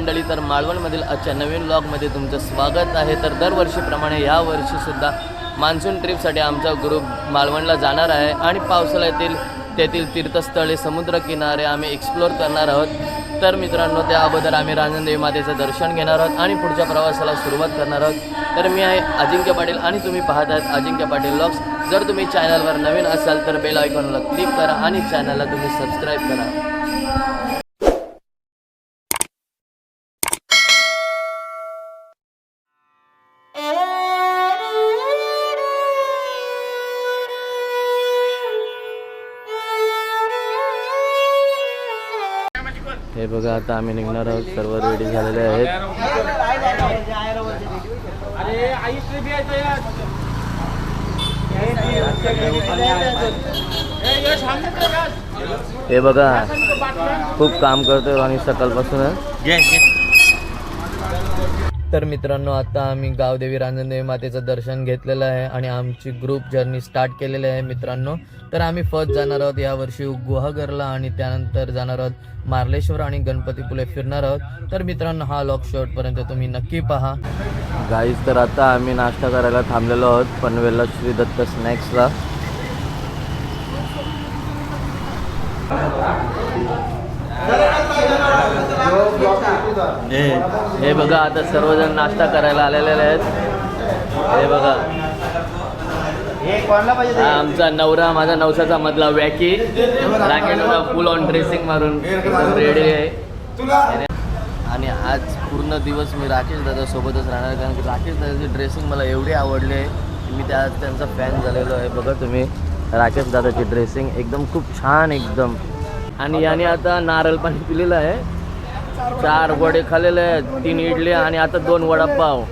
मंडळी, तर मालवणमधील आजच्या नवीन व्लॉगमध्ये तुमचं स्वागत आहे. तर दरवर्षीप्रमाणे यावर्षीसुद्धा मान्सून ट्रिपसाठी आमचा ग्रुप मालवणला जाणार आहे आणि पावसाळ्यातील तेथील तीर्थस्थळे, समुद्रकिनारे आम्ही एक्सप्लोअर करणार आहोत. तर मित्रांनो, त्या अगोदर आम्ही रांजणदेवी मातेचं दर्शन घेणार आहोत आणि पुढच्या प्रवासाला सुरुवात करणार आहोत. तर मी आहे अजिंक्य पाटील आणि तुम्ही पाहत आहात अजिंक्य पाटील व्लॉग्स. जर तुम्ही चॅनलवर नवीन असाल तर बेल आयकॉनला क्लिक करा आणि चॅनलला तुम्ही सबस्क्राईब करा. हे बघा, आता आम्ही निघणार आहोत. सर्व रेडी झालेले आहेत. हे बघा, खूप काम करतोय आणि सकाळपासून. तर मित्रांनो, आता आम्ही गावदेवी रांजणदेवी मातेचं दर्शन घेतलेलं आहे आणि आमची ग्रुप जर्नी स्टार्ट केलेली आहे मित्रांनो. तर आम्ही फर्स्ट जाणार आहोत यावर्षी गुहागरला आणि त्यानंतर जाणार आहोत मार्लेश्वर आणि गणपतीपुळे फिरणार आहोत. तर मित्रांनो, हा व्लॉग शेवटपर्यंत तुम्ही नक्की पहा. गाईज, तर आता आम्ही नाश्ता करायला थांबलेलो आहोत पनवेलला श्री दत्त स्नॅक्सला. हे बघा, आता सर्वजण नाश्ता करायला आलेले आहेत. हे बघा, हा आमचा नवरा, माझा नवसाचा मधला वॅकी राकेटला फुल ऑन ड्रेसिंग मारून रेडी आहे. आणि आज पूर्ण दिवस मी राकेश दादा सोबतच राहणार, कारण की राकेश दादाची ड्रेसिंग मला एवढी आवडली आहे की मी त्यांचा फॅन झालेलो आहे. बघा तुम्ही, राकेश दादाची ड्रेसिंग एकदम खूप छान एकदम. आणि याने आता नारळ पाणी पिलेलं आहे. 4 वडे खाल्लेले आहेत, 3 इडली आणि आता 2 वडापाव.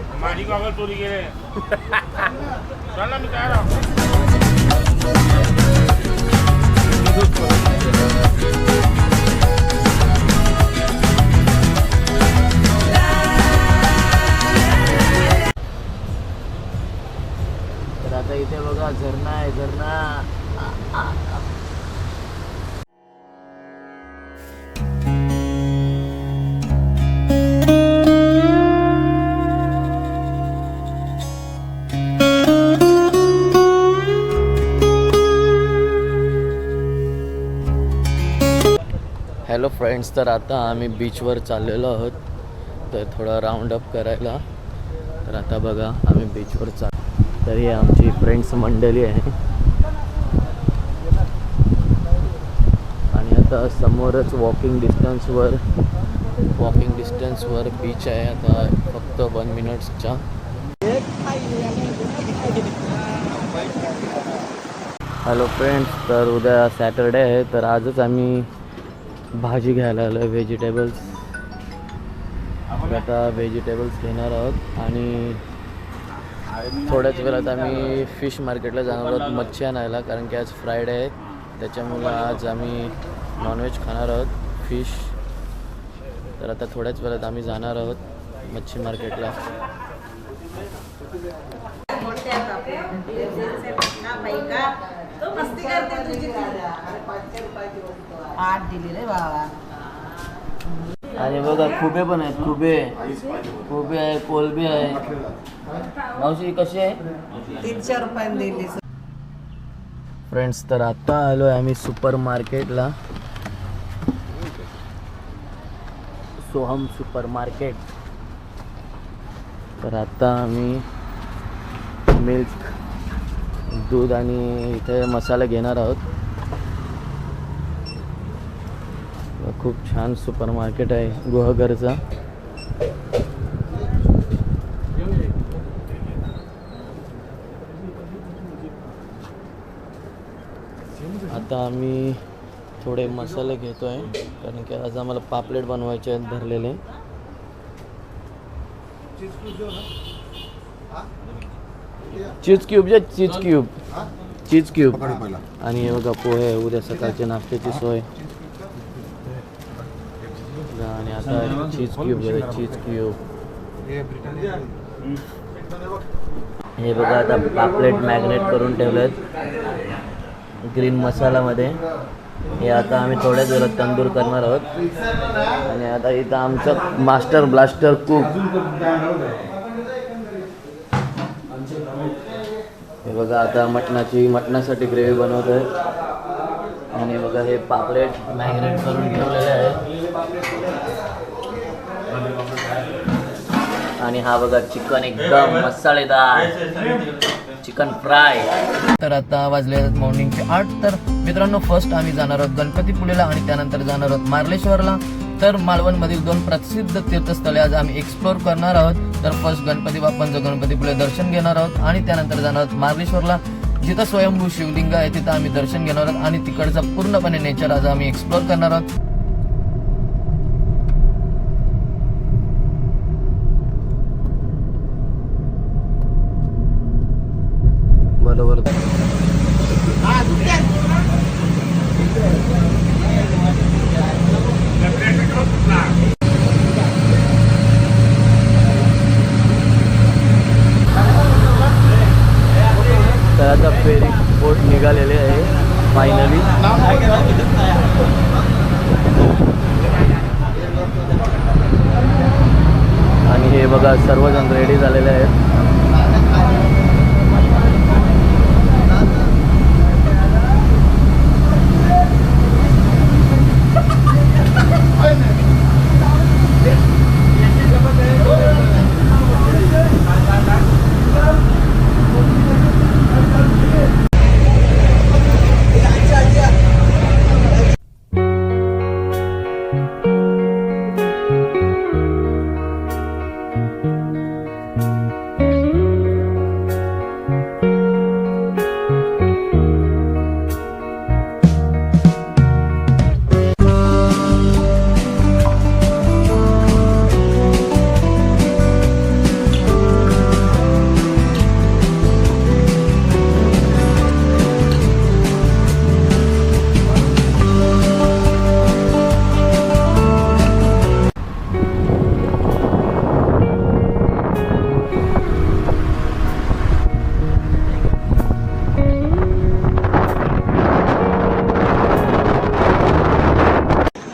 तर आता इथे बघा, झरणा आहे, झरणा. हॅलो फ्रेंड्स, तर आता आम्ही बीचवर चाललेलो आहोत, तर थोडा राऊंड अप करायला. तर आता बघा, आम्ही बीचवर तर ही आमची फ्रेंड्स मंडळी आहे. आणि आता समोरच वॉकिंग डिस्टन्सवर बीच आहे. आता फक्त 1 मिनिटच्या. हॅलो फ्रेंड्स, तर उद्या सॅटरडे आहे, तर आजच आम्ही भाजी घ्यायला आलो आहे, व्हेजिटेबल्स. आता व्हेजिटेबल्स घेणार आहोत आणि थोड्याच वेळात आम्ही फिश मार्केटला जाणार आहोत मच्छी आणायला, कारण की आज फ्रायडे आहे, त्याच्यामुळं आज आम्ही नॉनव्हेज खाणार आहोत, फिश. तर आता थोड्याच वेळात आम्ही जाणार आहोत मच्छी मार्केटला. आणि बघा, खुबे पण आहेत, खुबे आहे, कोलबी आहे. मावशी कशी आहे? 300 रुपयाने दिली. फ्रेंड्स, तर आता आलो आहे आम्ही सुपर मार्केटला, सोहम सुपर मार्केट. तर आता आम्ही मिल्क, दूध आणि इथे मसाला घेणार आहोत. खूप छान सुपर मार्केट आहे गुहागरचा. आता आम्ही थोडे मसाले घेतो आहे, कारण की आज आम्हाला पापलेट बनवायचे आहेत भरलेले. चीज क्यूब आणि हे बघा, पोहे, उद्या सकाळच्या नाश्त्याची सोय. आणि आता चीज क्यूब. हे बघा, आता पापलेट मॅग्नेट करून ठेवलेत ग्रीन मसाल्यामध्ये. हे आता आम्ही थोड्याच वेळात तंदूर करणार आहोत. आणि आता इथं आमचं मास्टर ब्लास्टर कुक, हे बघा आता मटणासाठी ग्रेव्ही बनवत आहे. आणि बघा हे पापलेट मॅरिनेट करून ठेवलेले आहे. आणि हा बघा चिकन एकदम मसालेदार चिकन फ्राय. तर आता वाजले आहेत मॉर्निंगचे 8. तर मित्रांनो, फर्स्ट आम्ही जाणार आहोत गणपतीपुळेला आणि त्यानंतर जाणार आहोत मार्लेश्वरला. तर मालवणमधील 2 प्रसिद्ध तीर्थस्थळे आज आम्ही एक्सप्लोर करणार आहोत. तर फर्स्ट गणपती बाप्पांचं गणपतीपुळे दर्शन घेणार आहोत आणि त्यानंतर जाणार आहोत मार्लेश्वरला, जिथं स्वयंभू शिवलिंग आहे तिथं आम्ही दर्शन घेणार आहोत आणि तिकडचं पूर्णपणे नेचर आज आम्ही एक्सप्लोर करणार आहोत. बरोबर. तर आता फेरी बोट निघालेले आहे फायनली. आणि हे बघा सर्वजण रेडी झालेले आहेत.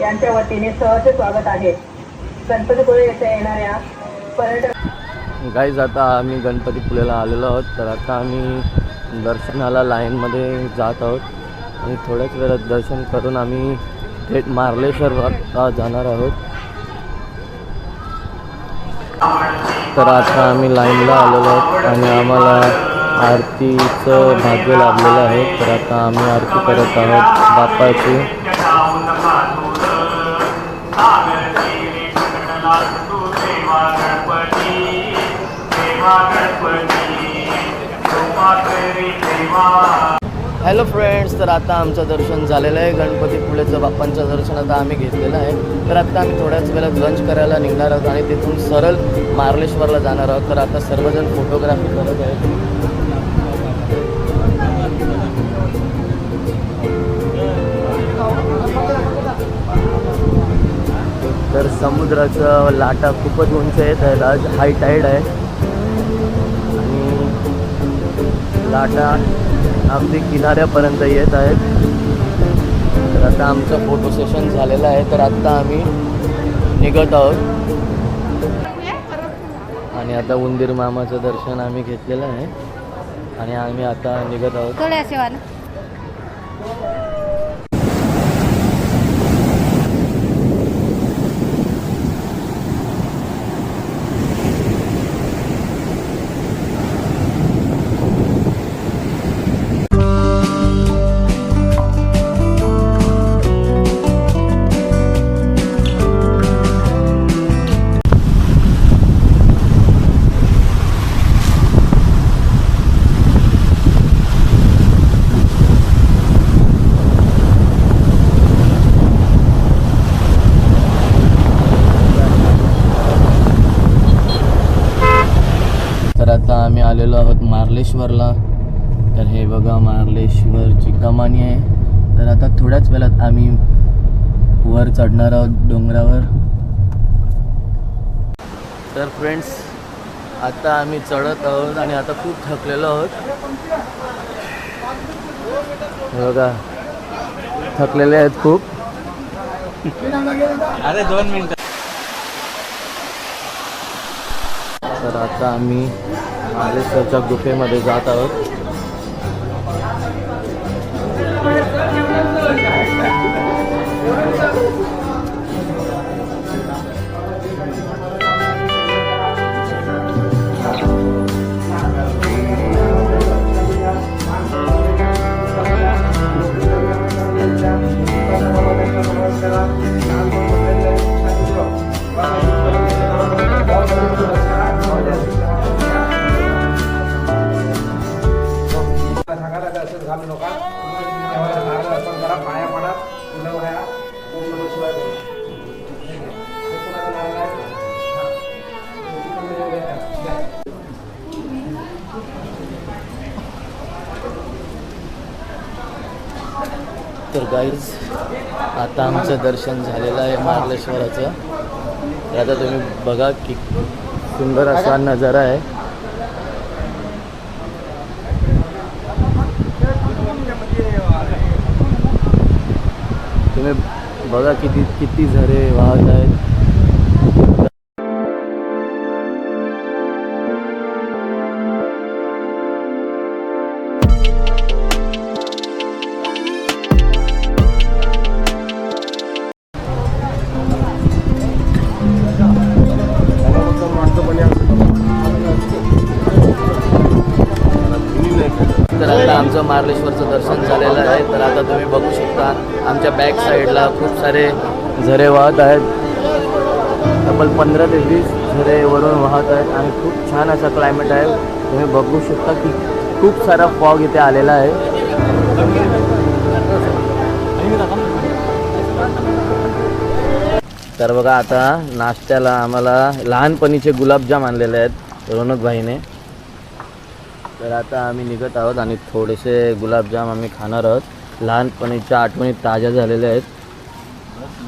यांच्या वतीने सहर्ष स्वागत आहे. गणपतीपुळे येथे येणाऱ्या पर्यटक गाईज, आता आम्ही गणपतीपुळेला आलेलो आहोत. तर आता आम्ही दर्शनाला लाईनमध्ये जात आहोत आणि थोड्याच वेळात दर्शन करून आम्ही थेट मार्लेश्वरला जाणार आहोत. तर आता आम्ही लाईनला आलेलो आहोत आणि आम्हाला आरतीचं भाग्य लाभलेलं आहे. तर आता आम्ही आरती करत आहोत बाप्पाची. हॅलो फ्रेंड्स, तर आता आमचं दर्शन झालेलं आहे. गणपतीपुळेचं बाप्पांचं दर्शन आता आम्ही घेतलेलं आहे. तर आता आम्ही थोड्याच वेळात लंच करायला निघणार आहोत आणि तिथून सरळ मार्लेश्वरला जाणार आहोत. तर आता सर्वजण फोटोग्राफी करत आहेत. तर समुद्राचं लाटा खूपच उंच येत आहेत. आज हाय टाईड आहे आणि लाटा अगदी किनाऱ्यापर्यंत येत आहेत. तर आता आमचं फोटो सेशन झालेलं आहे. तर आत्ता आम्ही निघत आहोत आणि आता उंदीर मामाचं दर्शन आम्ही घेतलेलं आहे आणि आम्ही आता निघत आहोत. थोडे असे वाला आम्ही आलेलो आहोत मार्लेश्वरला. तर हे बघा मार्लेश्वरची कमानी आहे. तर आता थोड्याच वेळात आम्ही वर चढणार आहोत डोंगरावर. तर फ्रेंड्स, आता आम्ही चढत आहोत आणि आता खूप थकलेलो आहोत. बघा थकलेले आहेत खूप. अरे 2 मिनिटं. तर आता आम्ही महाबळेश्वरच्या गुफेमध्ये जात आहोत. तर गाईज आता आमचं दर्शन झालेलं आहे महाबळेश्वराचं. तर आता तुम्ही बघा की सुंदर असा नजारा आहे. तुम्ही बघा किती झरे वाहत आहेत. तर आता आमचं महाबळेश्वरचं दर्शन झालेलं आहे. तर आता तुम्ही बघू शकता आमच्या बॅक साईडला खूप सारे झरे वाहत आहेत. तब्बल 15 ते 20 झरे वरून वाहत आहेत आणि खूप छान असा क्लायमेट आहे. तुम्ही बघू शकता की खूप सारा फॉग इथे आलेला आहे. तर बघा आता नाश्त्याला आम्हाला लहानपणीचे गुलाबजाम आणलेले आहेत रोनक भाईने. तर आता आम्ही निघत आहोत आणि थोडेसे गुलाबजाम आम्ही खाणार आहोत. लहानपणीच्या आठवणी ताज्या झालेल्या आहेत.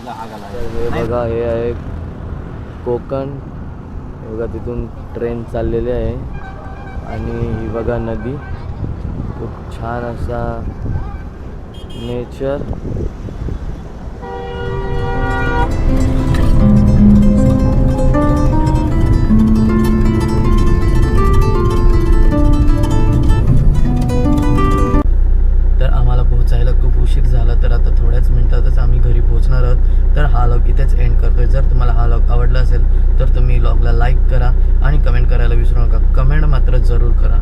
तर हे बघा हे आहे कोकण. हे बघा तिथून ट्रेन चाललेली आहे आणि ही बघा नदी. खूप छान असा नेचर. झाला तर आता थोड्याच मिनिटातच आम्ही घरी पोहोचणार आहोत. तर हा व्लॉग इथेच एंड करतोय. जर तुम्हाला हा व्लॉग आवडला असेल तर तुम्ही व्लॉगला लाईक करा आणि कमेंट करायला विसरू नका. कमेंट मात्र जरूर करा.